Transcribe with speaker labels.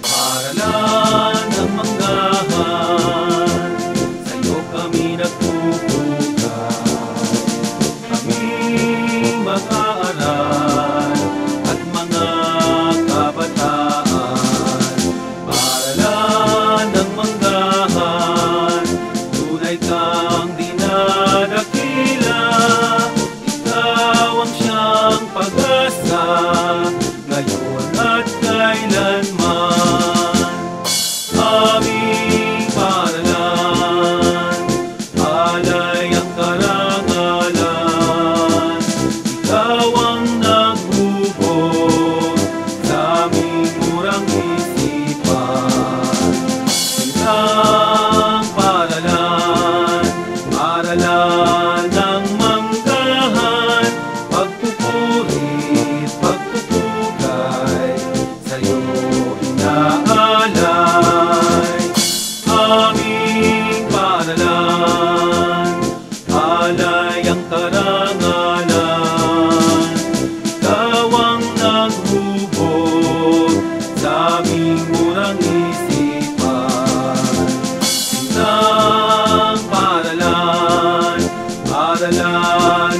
Speaker 1: Paralan ng manggahan, sa'yo kami nagpupukas. Kaming mag-aaral at mga kabataan. Paralan ng manggahan, tunay kang dinadakila. Ikaw ang siyang pag-asa, ngayon at kailanman. Aming paralan, alay ang karangalan. Ikaw ang naghubog sa aming murang isipan. Isang paralan, paralan ng manggahan, pagpupuri, pagpupugay, sa'yo inaalay. Aming paralan, alay ang karangalan. Ikaw ang naghubog sa aming murang isipan. Isang paralan, paralan